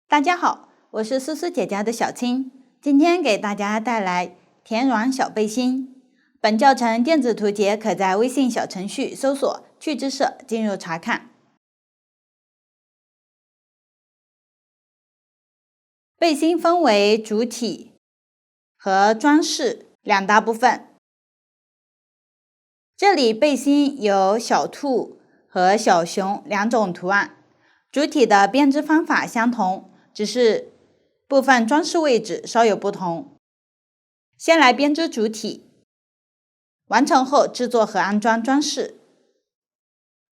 大家好，我是思思姐家的小青，今天给大家带来甜软小背心。本教程电子图解可在微信小程序搜索“趣之社”进入查看。背心分为主体和装饰两大部分。这里背心有小兔和小熊两种图案，主体的编织方法相同，只是部分装饰位置稍有不同。先来编织主体，完成后制作和安装装饰。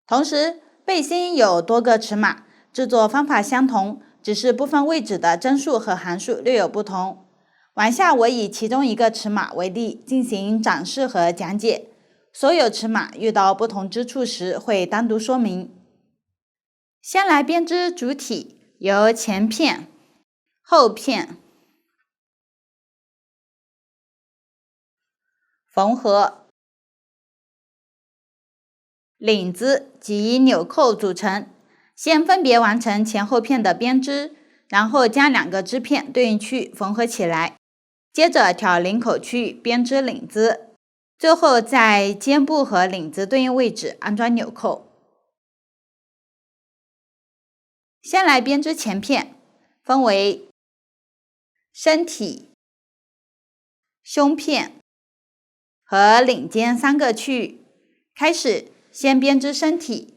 同时，背心有多个尺码，制作方法相同，只是部分位置的针数和函数略有不同。往下我以其中一个尺码为例进行展示和讲解，所有尺码遇到不同之处时会单独说明。先来编织主体，由前片、后片、缝合、领子及纽扣组成。先分别完成前后片的编织，然后将两个织片对应区缝合起来，接着挑领口区域编织领子，最后在肩部和领子对应位置安装纽扣。先来编织前片，分为身体、胸片和领肩三个区域。开始先编织身体，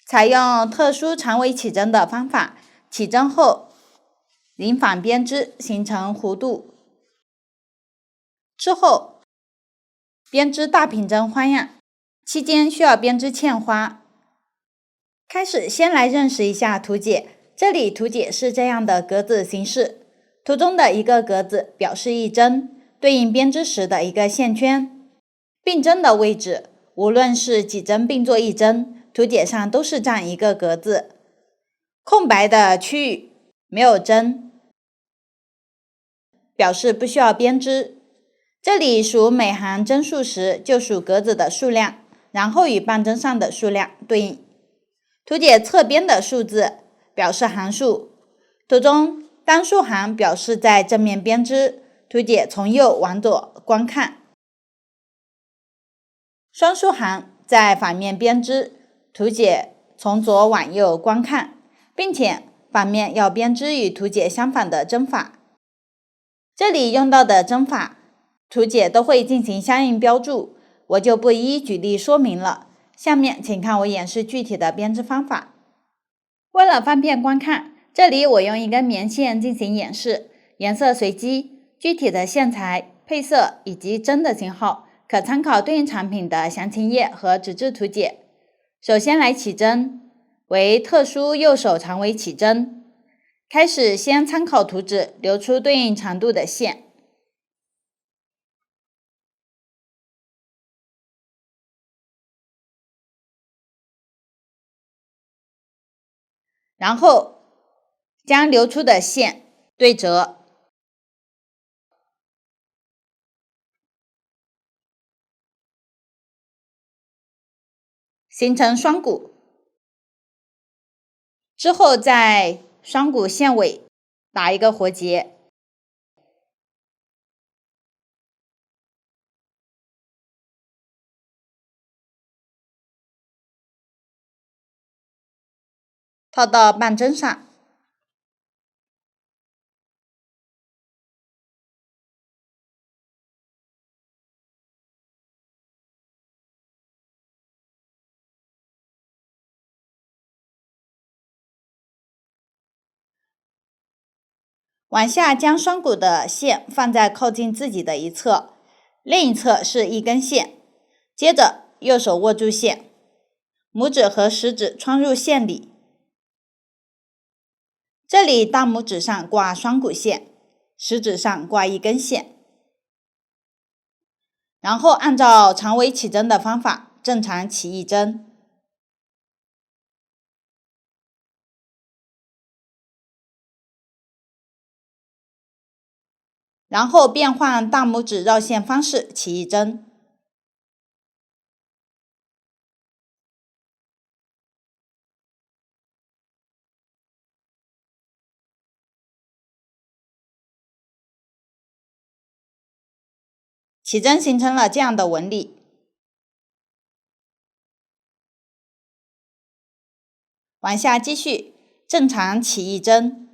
采用特殊长尾起针的方法，起针后临反编织形成弧度。之后编织大平针花样，期间需要编织嵌花。开始先来认识一下图解，这里图解是这样的格子形式，图中的一个格子表示一针，对应编织时的一个线圈。并针的位置，无论是几针并作一针，图解上都是占一个格子。空白的区域没有针，表示不需要编织。这里数每行针数时，就数格子的数量，然后与半针上的数量对应。图解侧边的数字表示行数，图中单数行表示在正面编织，图解从右往左观看。双数行在反面编织，图解从左往右观看，并且反面要编织与图解相反的针法。这里用到的针法，图解都会进行相应标注，我就不一一举例说明了。下面请看我演示具体的编织方法。为了方便观看，这里我用一根棉线进行演示，颜色随机，具体的线材、配色以及针的型号可参考对应产品的详情页和纸质图解。首先来起针，为特殊右手长尾起针。开始先参考图纸留出对应长度的线，然后将留出的线对折，形成双股。之后在双股线尾打一个活结，套到半针上。往下将双股的线放在靠近自己的一侧，另一侧是一根线。接着右手握住线，拇指和食指穿入线里，这里大拇指上挂双股线，食指上挂一根线，然后按照长尾起针的方法正常起一针。然后变换大拇指绕线方式起一针。起针形成了这样的纹理。往下继续，正常起一针，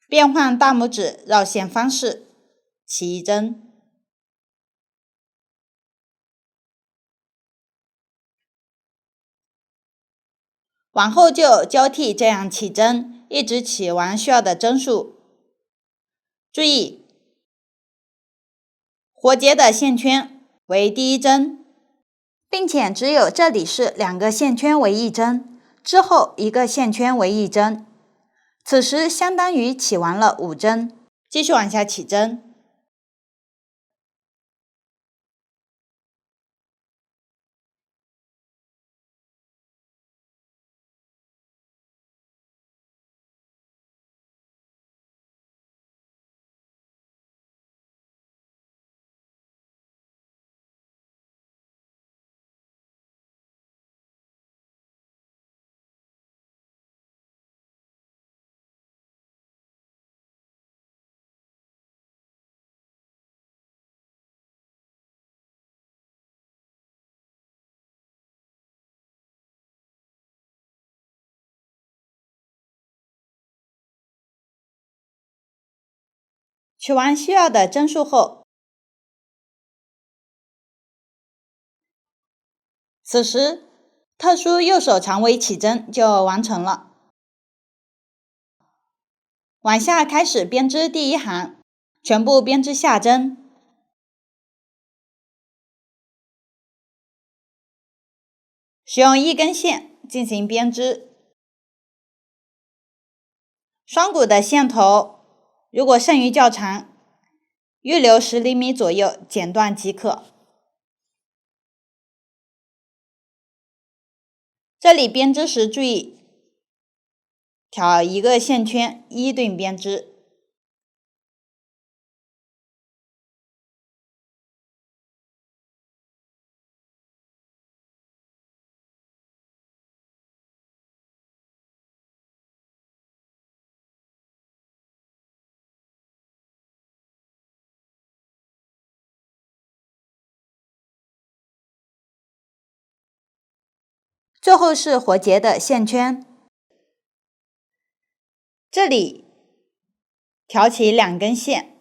变换大拇指绕线方式，起一针，往后就交替这样起针，一直起完需要的针数。注意，活结的线圈为第一针，并且只有这里是2个线圈为一针，之后1个线圈为一针。此时相当于起完了5针，继续往下起针。取完需要的针数后，此时特殊右手长尾起针就完成了。往下开始编织第一行，全部编织下针。使用1根线进行编织。双股的线头如果剩余较长，预留10厘米左右剪断即可。这里编织时注意挑1个线圈1对编织。最后是活结的线圈，这里挑起2根线，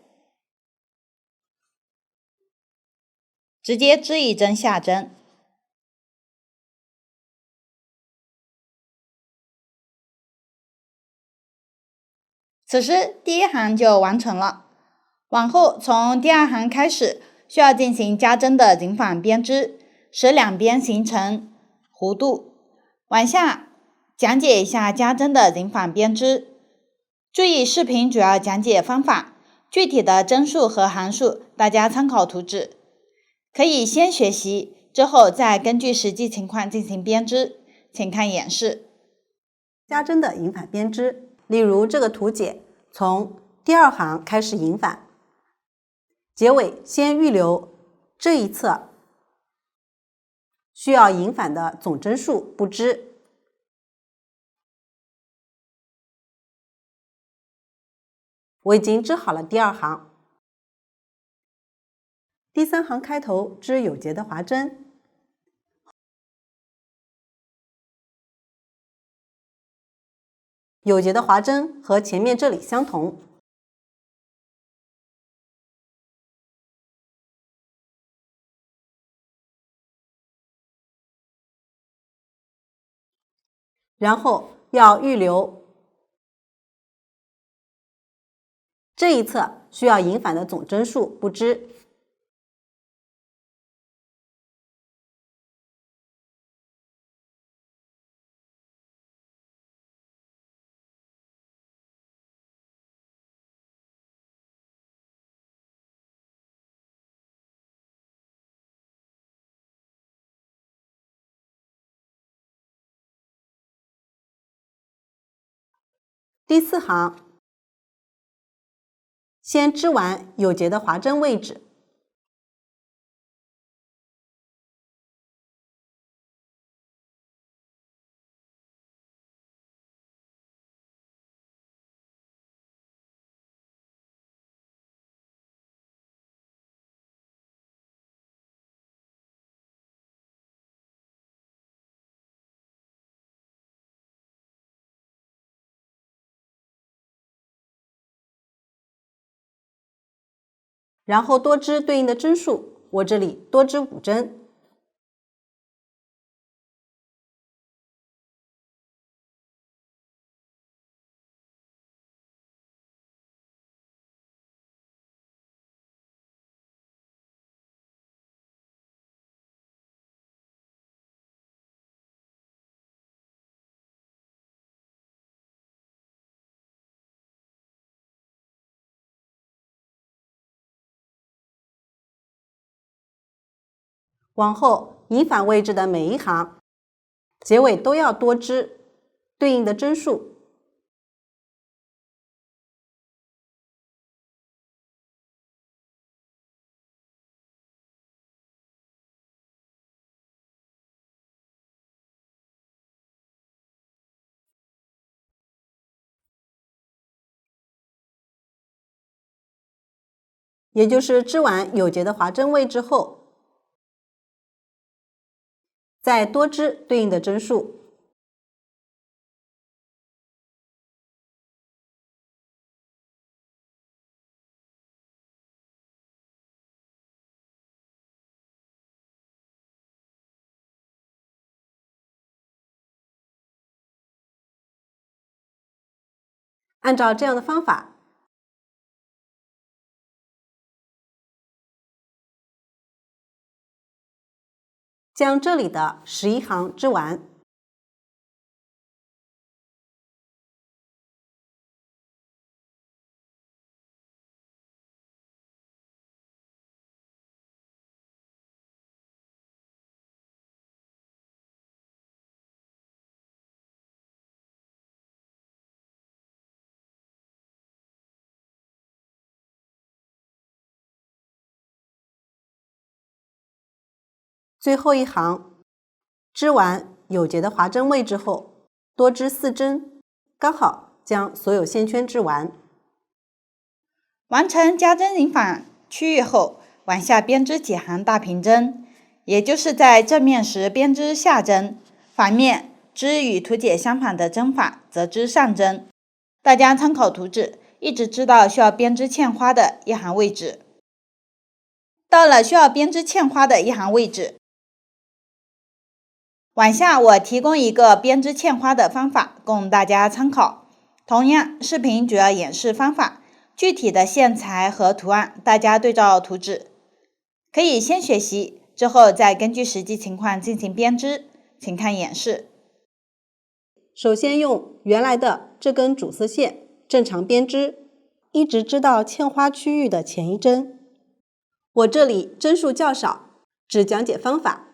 直接织一针下针。此时第一行就完成了。往后从第2行开始，需要进行加针的紧纺编织，使两边形成弧度。往下讲解一下加针的紧纺编织。注意视频主要讲解方法，具体的针数和行数大家参考图纸，可以先学习，之后再根据实际情况进行编织。请看演示。加针的引纺编织，例如这个图解，从第2行开始引纺，结尾先预留这一侧需要引纺的总针数不织。我已经织好了第2行，第3行开头织有结的划针，有结的划针和前面这里相同。然后要预留这一侧需要引纺的总针数不织。第4行先织完有结的划针位置，然后多织对应的针数，我这里多织5针。往后引返位置的每一行结尾都要多织对应的针数。也就是织完有节的划针位之后，再多织对应的针数。按照这样的方法，将这里的11行织完。最后一行织完有节的划针位之后，多织4针，刚好将所有线圈织完。完成加针引返区域后，往下编织几行大平针，也就是在正面时编织下针，反面织与图解相反的针法则织上针。大家参考图纸，一直织到需要编织嵌花的一行位置。到了需要编织嵌花的一行位置，往下我提供一个编织嵌花的方法供大家参考。同样，视频主要演示方法，具体的线材和图案大家对照图纸，可以先学习，之后再根据实际情况进行编织。请看演示。首先用原来的这根主丝线正常编织，一直织到嵌花区域的前一针。我这里针数较少，只讲解方法，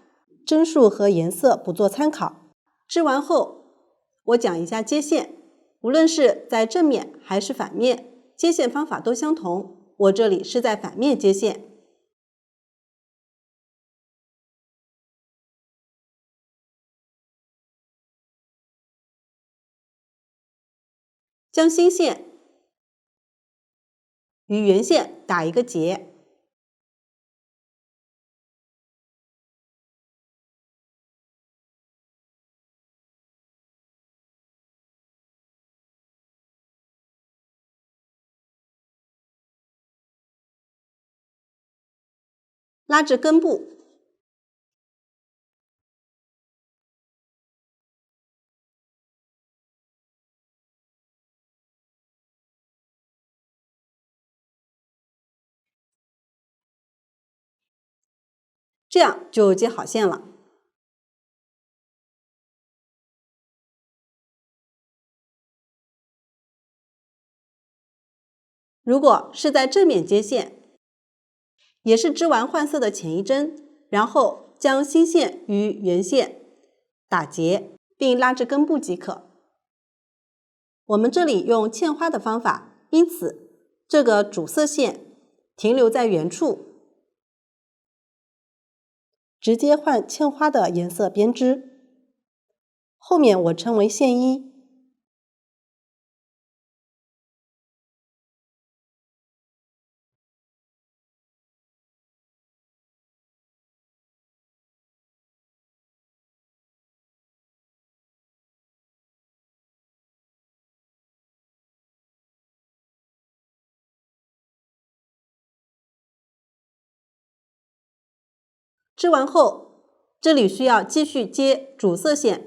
针数和颜色不做参考。织完后，我讲一下接线，无论是在正面还是反面，接线方法都相同。我这里是在反面接线。将新线与原线打一个结，拉至根部，这样就接好线了。如果是在正面接线，也是织完换色的前一针，然后将新线与原线打结，并拉至根部即可。我们这里用嵌花的方法，因此这个主色线停留在原处，直接换嵌花的颜色编织。后面我称为线衣。织完后，这里需要继续接主色线。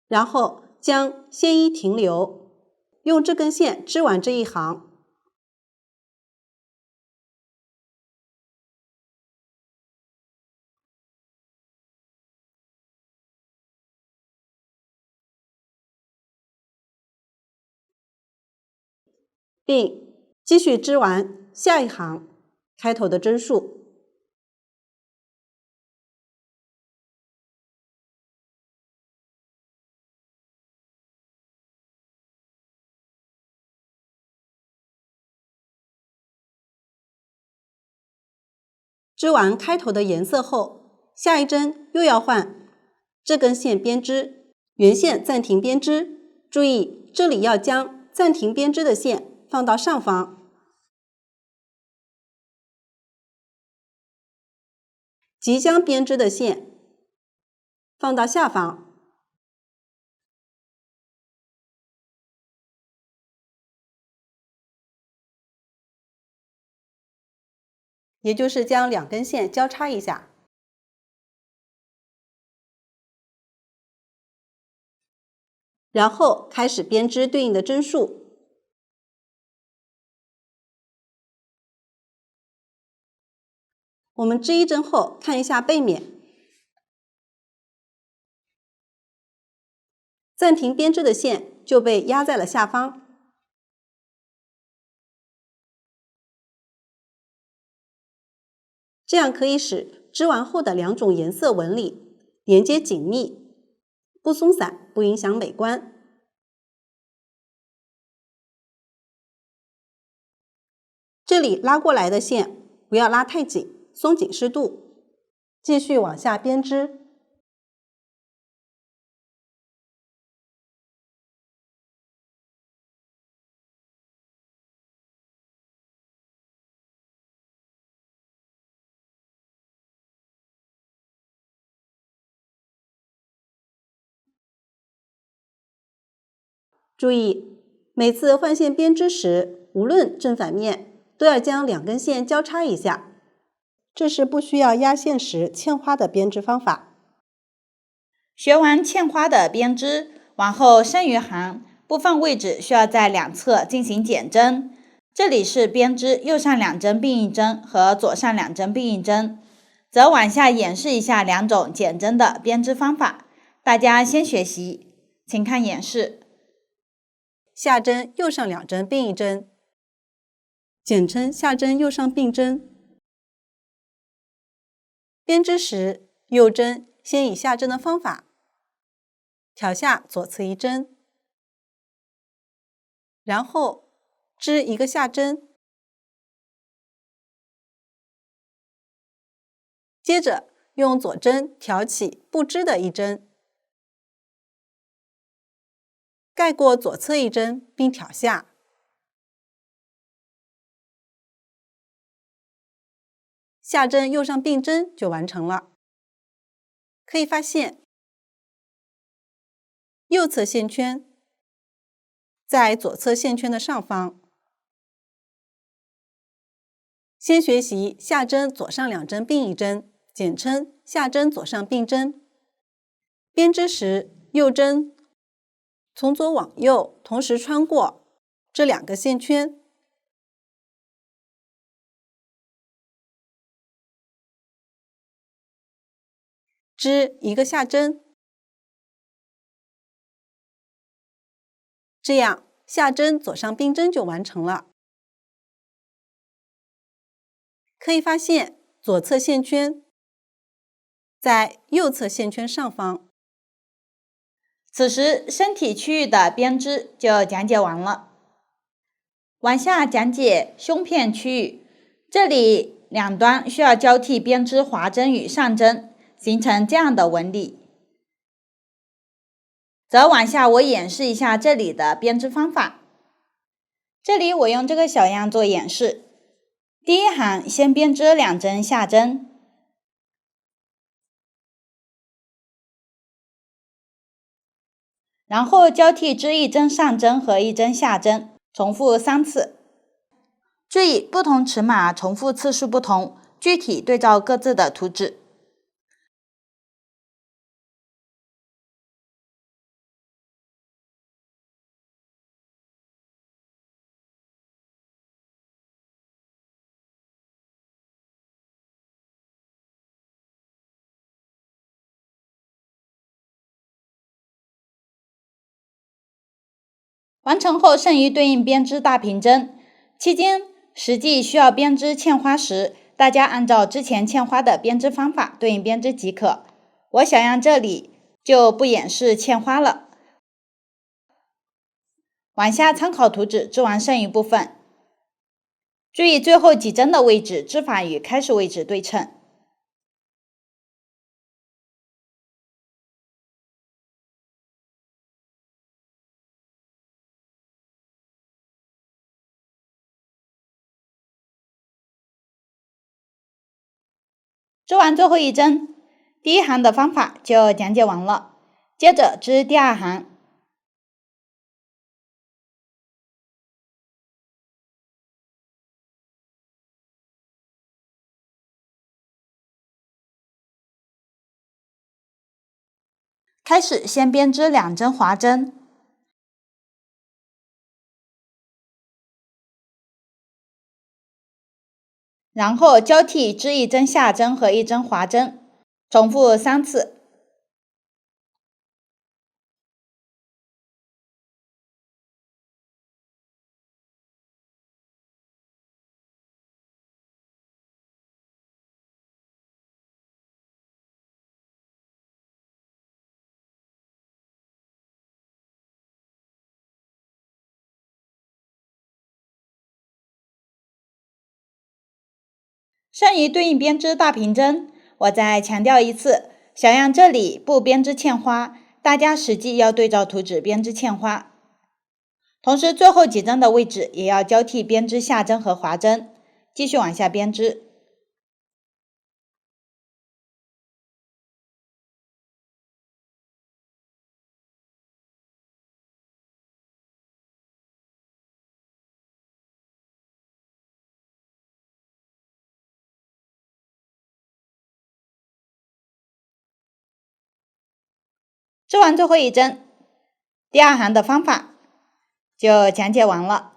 然后将线衣停留，用这根线织完这一行。并继续织完下一行开头的针数。织完开头的颜色后，下一针又要换这根线编织，原线暂停编织。注意，这里要将暂停编织的线放到上方，即将编织的线放到下方。也就是将两根线交叉一下，然后开始编织对应的针数。我们织一针后，看一下背面，暂停编织的线就被压在了下方。这样可以使织完后的两种颜色纹理连接紧密，不松散，不影响美观。这里拉过来的线不要拉太紧，松紧适度。继续往下编织。注意，每次换线编织时，无论正反面，都要将两根线交叉一下。这是不需要压线时嵌花的编织方法。学完嵌花的编织，往后剩余行部分位置需要在两侧进行减针。这里是编织右上两针并一针和左上两针并一针，则往下演示一下两种减针的编织方法，大家先学习，请看演示。下针右上两针并一针，简称下针右上并针。编织时，右针先以下针的方法挑下左侧一针，然后织一个下针，接着用左针挑起不织的一针，盖过左侧一针并挑下。下针右上并针就完成了。可以发现，右侧线圈在左侧线圈的上方。先学习下针左上两针并一针，简称下针左上并针。编织时，右针从左往右同时穿过这两个线圈，织一个下针，这样下针左上并针就完成了。可以发现，左侧线圈在右侧线圈上方。此时身体区域的编织就讲解完了。往下讲解胸片区域，这里两端需要交替编织滑针与上针，形成这样的纹理。则往下我演示一下这里的编织方法。这里我用这个小样做演示。第一行先编织2针下针，然后交替织1针上针和1针下针，重复3次。注意，不同尺码重复次数不同，具体对照各自的图纸。完成后，剩余对应编织大平针。期间实际需要编织嵌花时，大家按照之前嵌花的编织方法对应编织即可。我小样这里就不演示嵌花了。往下参考图纸织完剩余部分。注意最后几针的位置织法与开始位置对称。织完最后一针，第一行的方法就讲解完了。接着织第二行。开始先编织2针滑针，然后交替织1针下针和1针滑针，重复3次。剩余对应编织大平针，我再强调一次，小样这里不编织嵌花，大家实际要对照图纸编织嵌花。同时最后几针的位置也要交替编织下针和滑针，继续往下编织。织完最后一针，第二行的方法就讲解完了。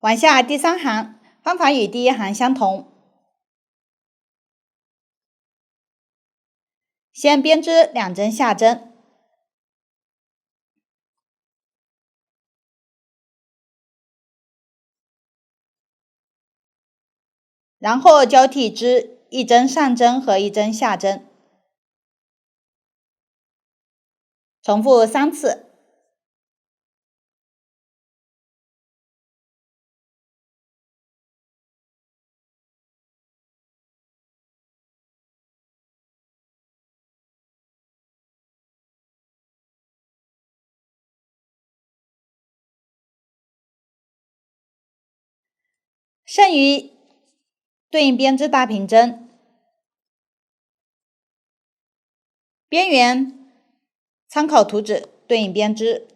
往下第3行，方法与第一行相同。先编织2针下针，然后交替织1针上针和1针下针，重复3次。剩余对应编织大平针，边缘参考图纸对应编织。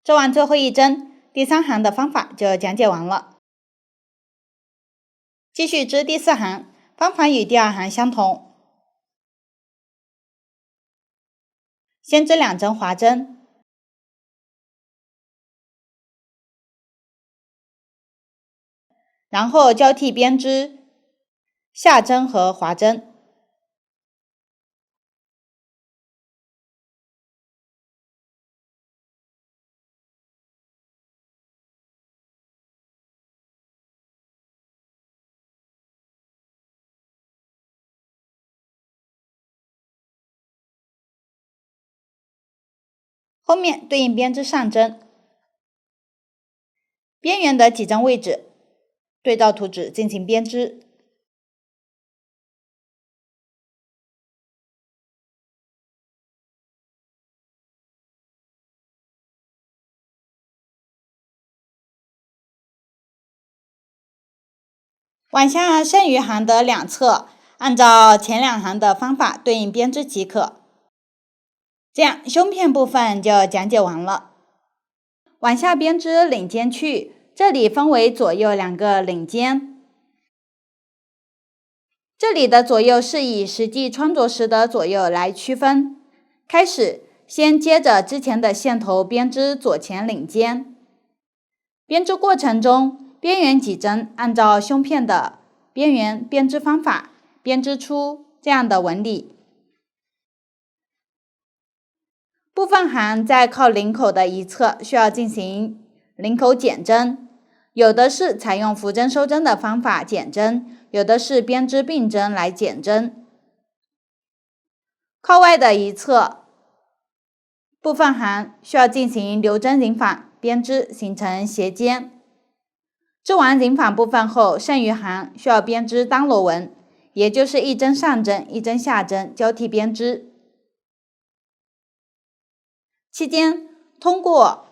织完最后一针，第3行的方法就讲解完了。继续织第4行，方法与第2行相同。先织2针滑针，然后交替编织下针和滑针。后面对应编织上针，边缘的几针位置对照图纸进行编织。往下剩余行的两侧，按照前两行的方法对应编织即可。这样胸片部分就讲解完了。往下编织领尖区域，这里分为左右两个领尖。这里的左右是以实际穿着时的左右来区分。开始，先接着之前的线头编织左前领尖。编织过程中，边缘几针按照胸片的边缘编织方法编织出这样的纹理。部分行在靠领口的一侧需要进行领口减针，有的是采用扶针收针的方法减针，有的是编织并针来减针。靠外的一侧部分行需要进行留针引纺编织，形成斜尖。织完引纺部分后，剩余行需要编织单螺纹，也就是一针上针一针下针交替编织。期间通过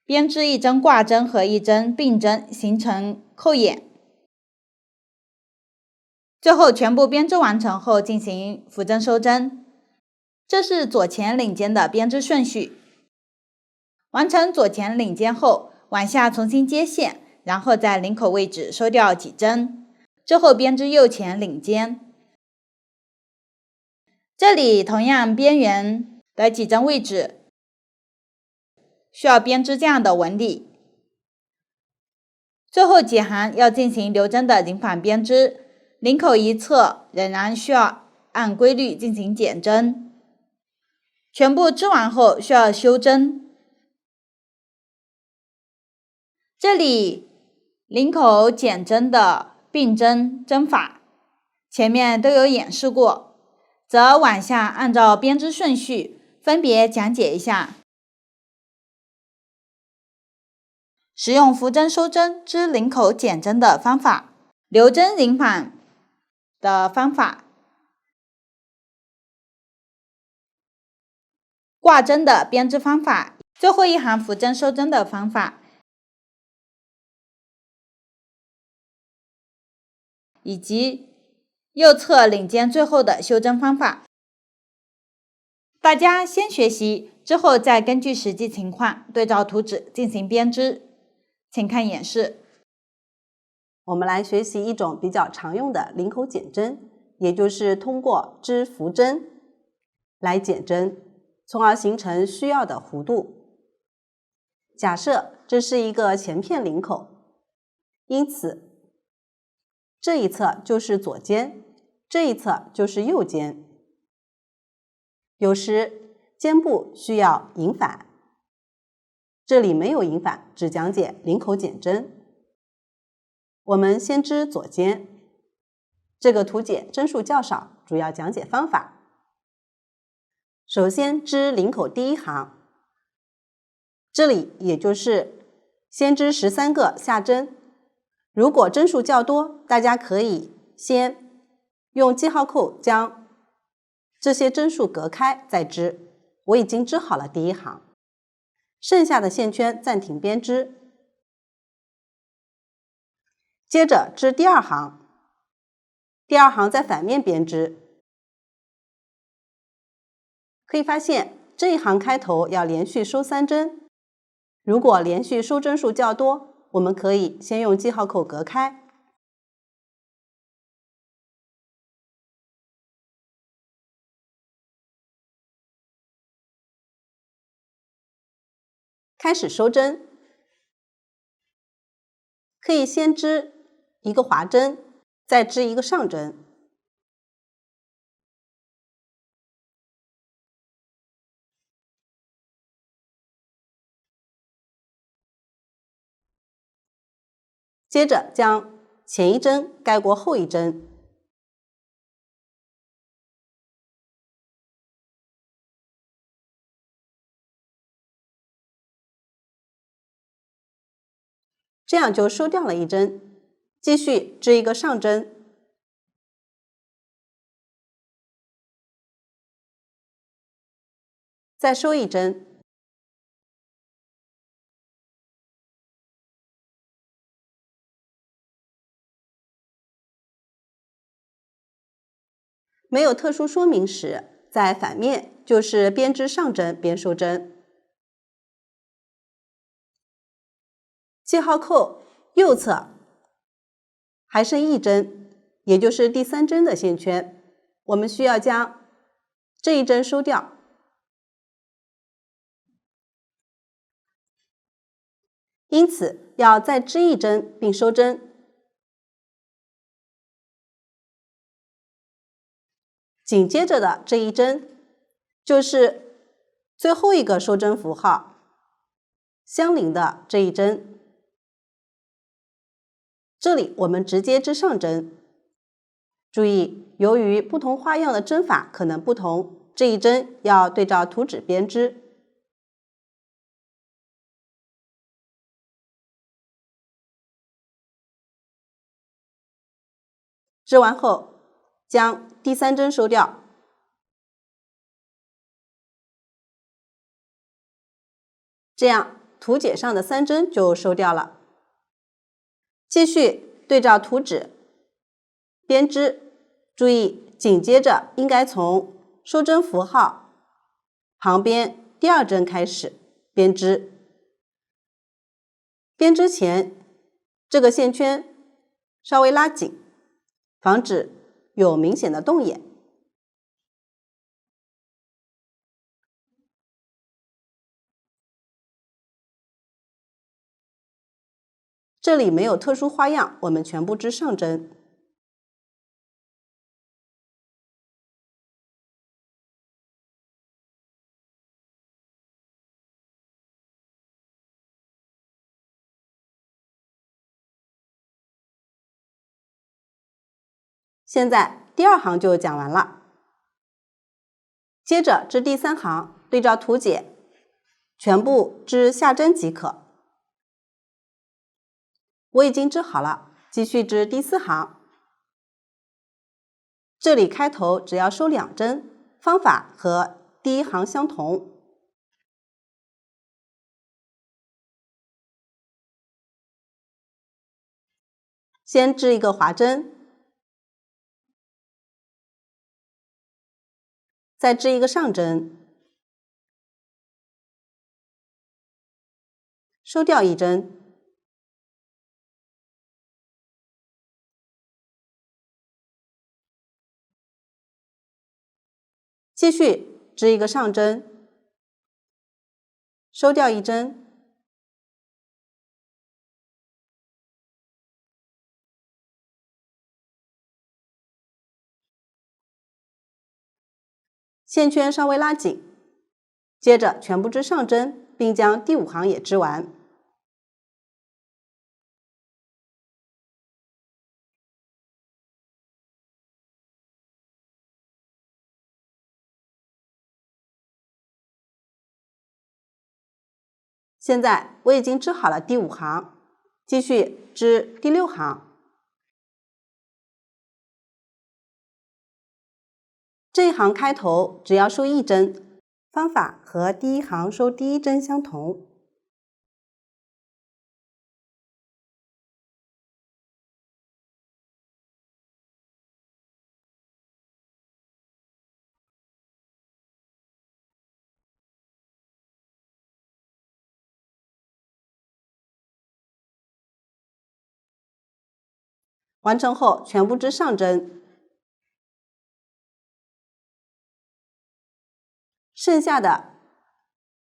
编织一针挂针和一针并针形成扣眼。最后全部编织完成后进行扶针收针。这是左前领尖的编织顺序。完成左前领尖后，往下重新接线，然后在领口位置收掉几针，之后编织右前领尖。这里同样边缘的几针位置需要编织这样的纹理。最后几行要进行留针的引纺编织，领口一侧仍然需要按规律进行减针。全部织完后需要修针。这里领口减针的并针针法前面都有演示过，则往下按照编织顺序分别讲解一下使用扶针收针织领口减针的方法，留针引纺的方法，挂针的编织方法，最后一行扶针收针的方法，以及右侧领尖最后的修针方法。大家先学习，之后再根据实际情况对照图纸进行编织。请看演示。我们来学习一种比较常用的领口减针，也就是通过织扶针来减针，从而形成需要的弧度。假设这是一个前片领口，因此这一侧就是左尖，这一侧就是右尖。有时肩部需要引纺，这里没有引纺，只讲解领口减针。我们先织左尖，这个图解针数较少，主要讲解方法。首先织领口第一行，这里也就是先织13个下针。如果针数较多，大家可以先用记号扣将这些针数隔开再织。我已经织好了第一行，剩下的线圈暂停编织。接着织第二行，第二行在反面编织。可以发现这一行开头要连续收3针，如果连续收针数较多，我们可以先用记号扣隔开。开始收针，可以先织一个滑针，再织一个上针。接着将前一针盖过后一针，这样就收掉了一针。继续织一个上针，再收一针，没有特殊说明时，在反面就是边织上针边收针。记号扣右侧还剩一针，也就是第3针的线圈，我们需要将这一针收掉，因此要再织一针并收针。紧接着的这一针就是最后一个收针符号相邻的这一针，这里我们直接织上针。注意，由于不同花样的针法可能不同，这一针要对照图纸编织。织完后，将第3针收掉，这样图解上的3针就收掉了。继续对照图纸编织，注意紧接着应该从收针符号旁边第2针开始编织。编织前，这个线圈稍微拉紧，防止有明显的动眼。这里没有特殊花样，我们全部织上针。现在第2行就讲完了，接着织第3行，对照图解，全部织下针即可。我已经织好了，继续织第4行。这里开头只要收2针，方法和第1行相同。先织一个划针，再织一个上针，收掉一针，继续织一个上针，收掉一针，线圈稍微拉紧，接着全部织上针，并将第5行也织完。现在我已经织好了第5行，继续织第6行。这一行开头只要收一针，方法和第1行收第1针相同。完成后全部织上针，剩下的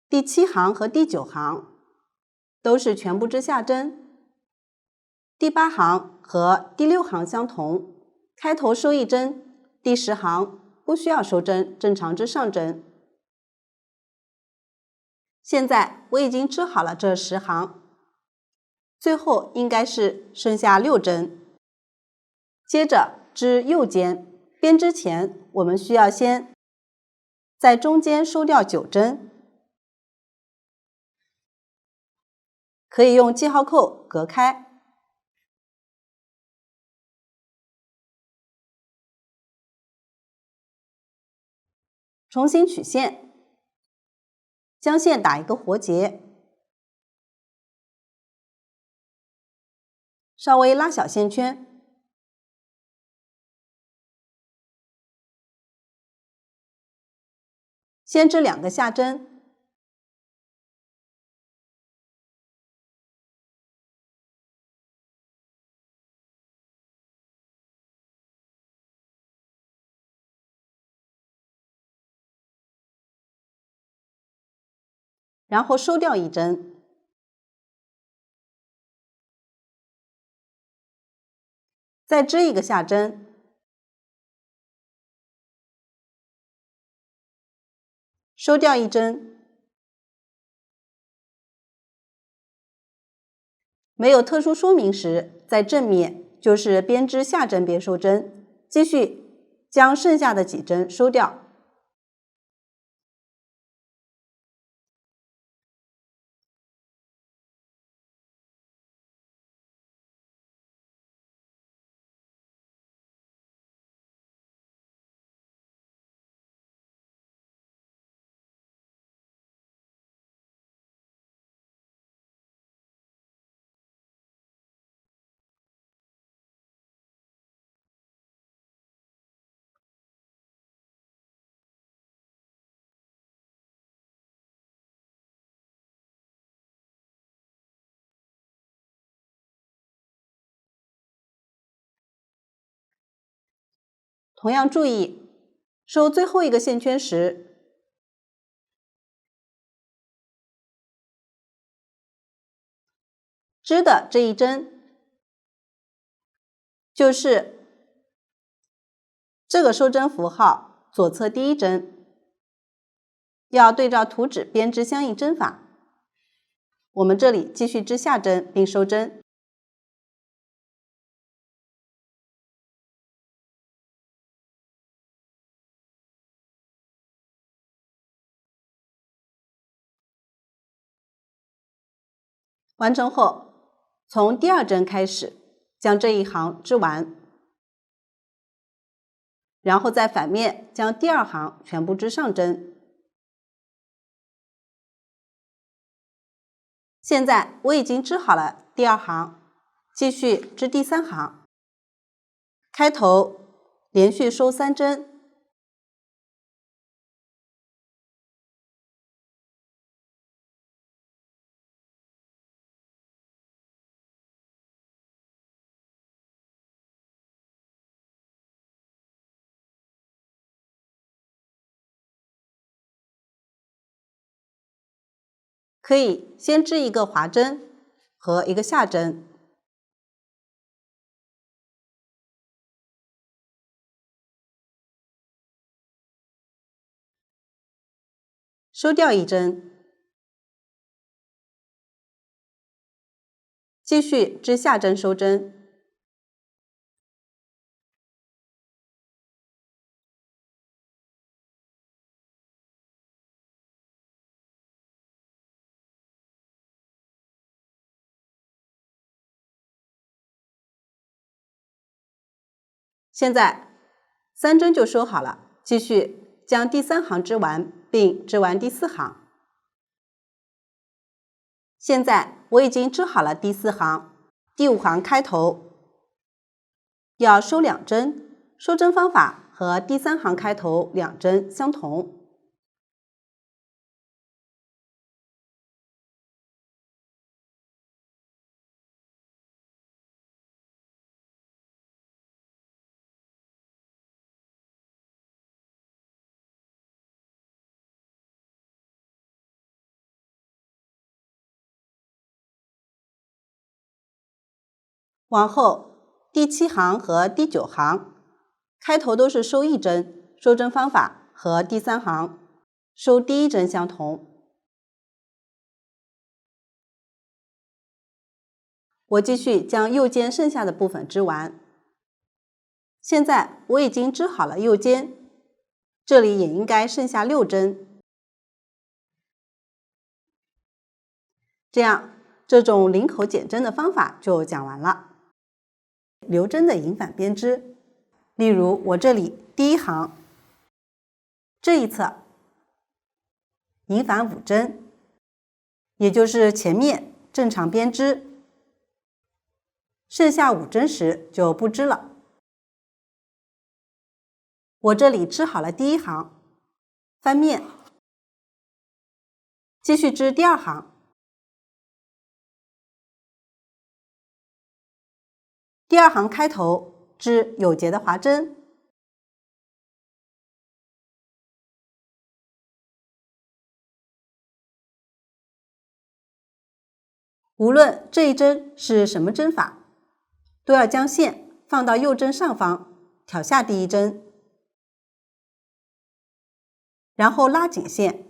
第7行和第9行都是全部织下针，第8行和第6行相同，开头收一针，第10行不需要收针，正常织上针。现在我已经织好了这10行，最后应该是剩下6针。接着织右肩，编织前我们需要先在中间收掉9针，可以用记号扣隔开。重新取线，将线打一个活结，稍微拉小线圈，先织2个下针，然后收掉1针，再织1个下针，收掉1针。没有特殊说明时，在正面就是边织下针边收针，继续将剩下的几针收掉。同样注意，收最后一个线圈时，织的这1针就是这个收针符号左侧第1针，要对照图纸编织相应针法。我们这里继续织下针并收针。完成后，从第2针开始，将这一行织完，然后在反面将第2行全部织上针。现在我已经织好了第2行，继续织第3行。开头连续收3针，可以先织一个滑针和一个下针，收掉1针，继续织下针收针。现在3针就收好了，继续将第3行织完，并织完第4行。现在我已经织好了第4行，第5行开头要收2针，收针方法和第3行开头2针相同。往后第7行和第9行开头都是收1针，收针方法和第3行收第1针相同。我继续将右肩剩下的部分织完。现在我已经织好了右肩，这里也应该剩下6针。这样这种零口减针的方法就讲完了。留针的引反编织，例如我这里第一行这一侧引反5针，也就是前面正常编织，剩下5针时就不织了。我这里织好了第一行，翻面，继续织第二行。第二行开头织有节的划针，无论这一针是什么针法，都要将线放到右针上方，挑下第一针，然后拉紧线。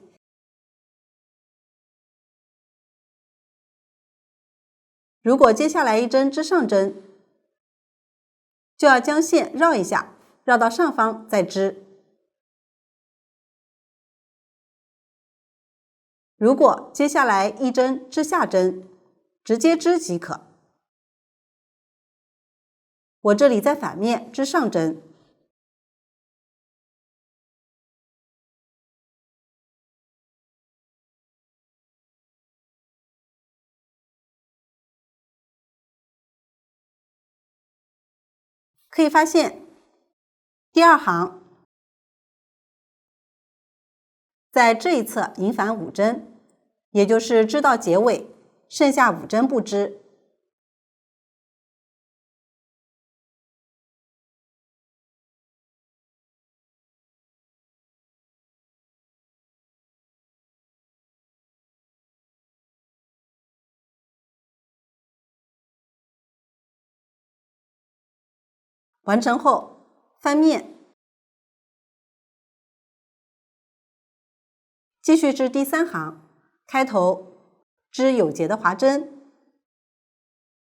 如果接下来一针织上针，就要将线绕一下，绕到上方再织。如果接下来一针织下针，直接织即可。我这里在反面织上针，可以发现第二行在这一侧引反5针，也就是织到结尾，剩下5针不织。完成后翻面，继续织第3行，开头织有节的划针，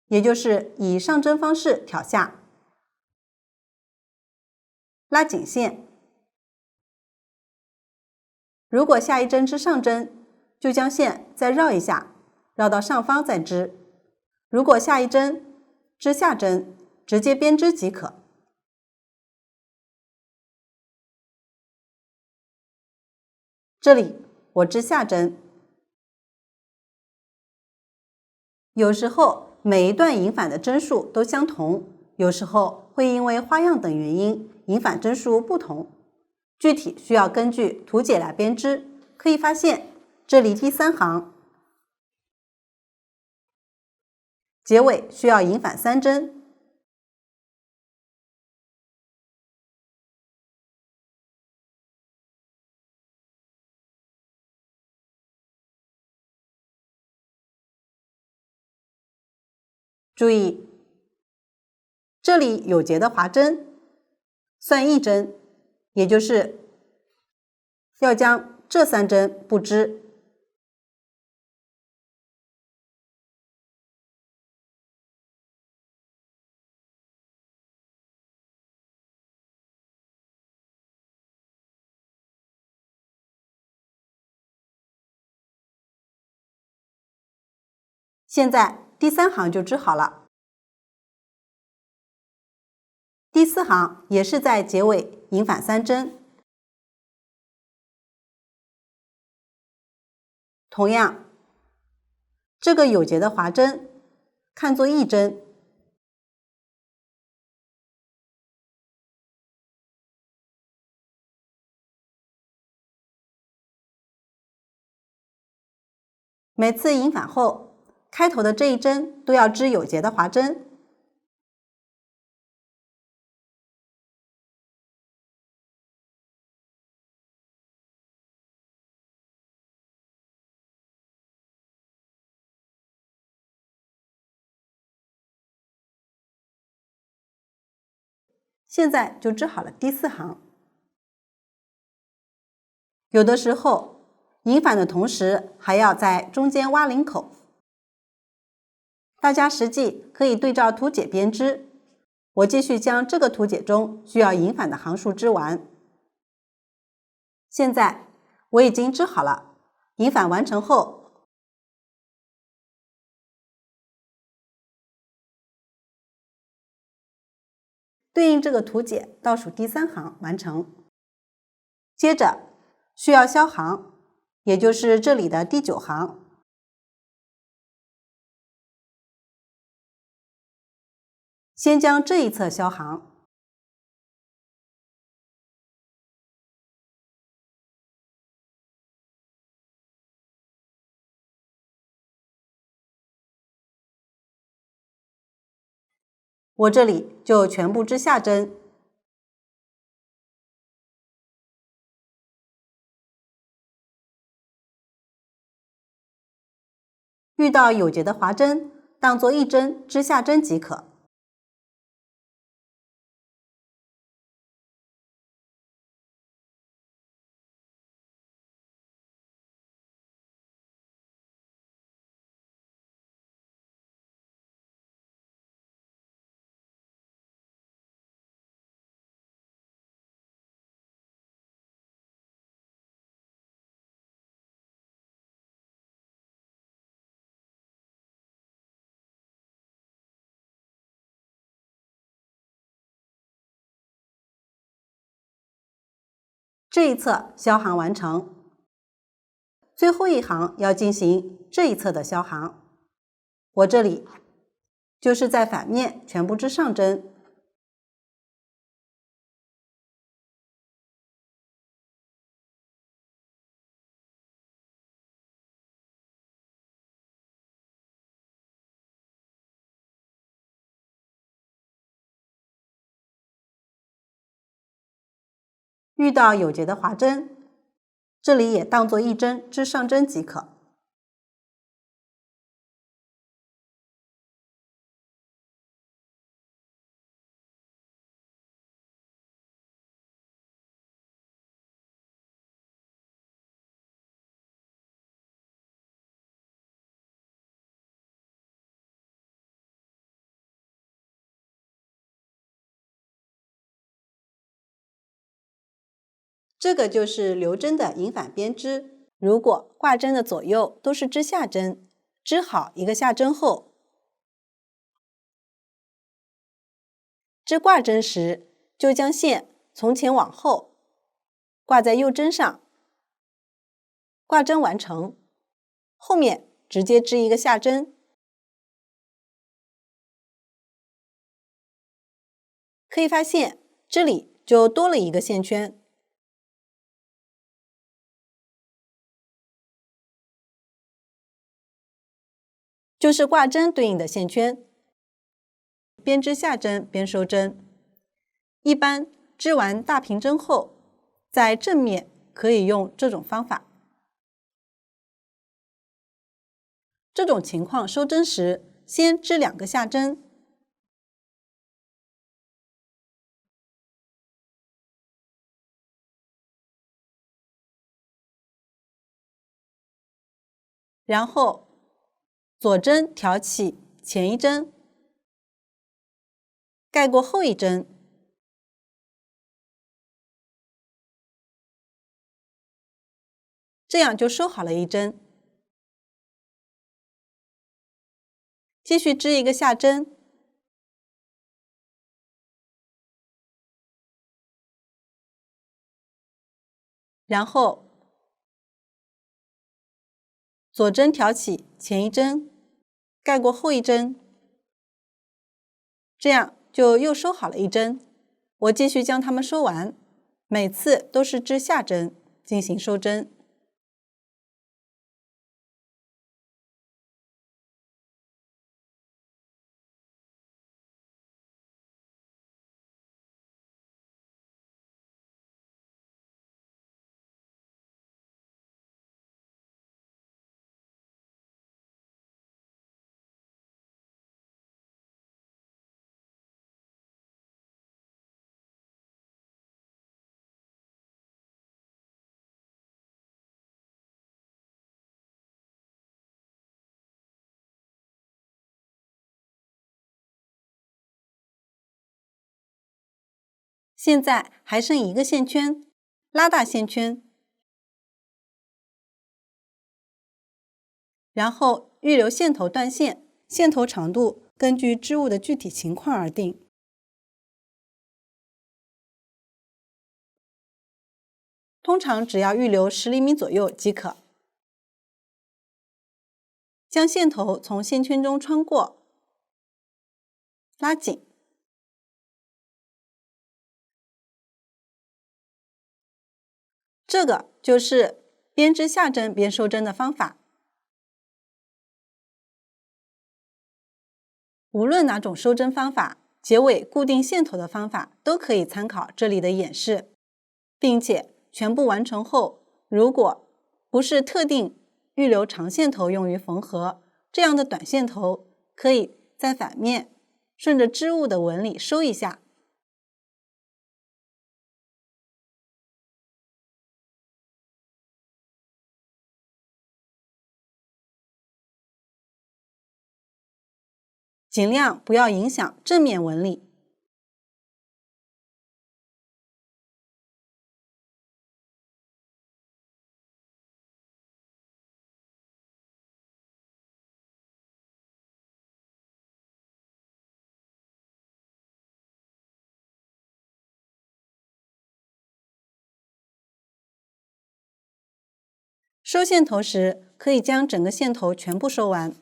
也就是以上针方式挑下，拉紧线。如果下一针织上针，就将线再绕一下，绕到上方再织。如果下一针织下针，直接编织即可。这里我织下针，有时候每一段引反的针数都相同，有时候会因为花样等原因，引反针数不同，具体需要根据图解来编织。可以发现，这里第3行结尾需要引反3针。注意，这里有节的划针算1针，也就是要将这3针不织。现在第3行就织好了。第4行也是在结尾引反3针。同样，这个有节的划针看作1针，每次引反后，开头的这一针都要织有节的划针。现在就织好了第4行。有的时候引反的同时还要在中间挖领口，大家实际可以对照图解编织。我继续将这个图解中需要引反的行数织完。现在我已经织好了，引反完成后对应这个图解倒数第3行完成。接着需要消行，也就是这里的第9行。先将这一侧消行。我这里就全部织下针。遇到有结的划针，当做一针织下针即可。这一侧消行完成，最后一行要进行这一侧的消行。我这里就是在反面全部织上针，遇到有结的划针，这里也当做一针织上针即可。这个就是留针的引反编织。如果挂针的左右都是织下针，织好一个下针后，织挂针时就将线从前往后挂在右针上，挂针完成，后面直接织一个下针。可以发现这里就多了一个线圈。就是挂针对应的线圈，边织下针边收针。一般织完大平针后，在正面可以用这种方法。这种情况收针时，先织2个下针，然后左针挑起前一针，盖过后一针，这样就收好了一针。继续织一个下针，然后左针挑起前一针，盖过后一针，这样就又收好了一针。我继续将它们收完，每次都是织下针进行收针。现在还剩一个线圈，拉大线圈，然后预留线头断线，线头长度根据织物的具体情况而定。通常只要预留10厘米左右即可。将线头从线圈中穿过，拉紧。这个就是边织下针边收针的方法。无论哪种收针方法，结尾固定线头的方法都可以参考这里的演示，并且全部完成后，如果不是特定预留长线头用于缝合，这样的短线头可以在反面顺着织物的纹理收一下。尽量不要影响正面纹理。收线头时，可以将整个线头全部收完。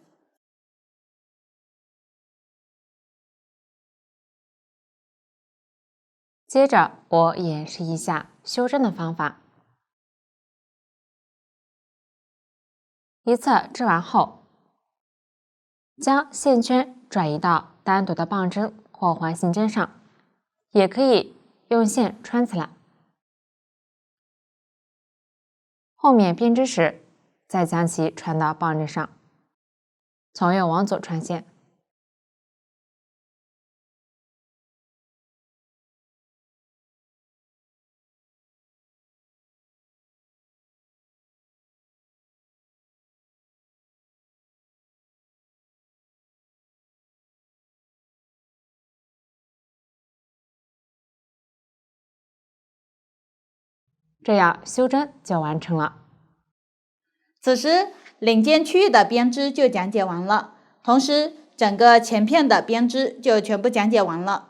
接着我演示一下修针的方法。一侧织完后，将线圈转移到单独的棒针或环形针上，也可以用线穿起来。后面编织时，再将其穿到棒针上，从右往左穿线。这样修针就完成了。此时领尖区域的编织就讲解完了，同时整个前片的编织就全部讲解完了。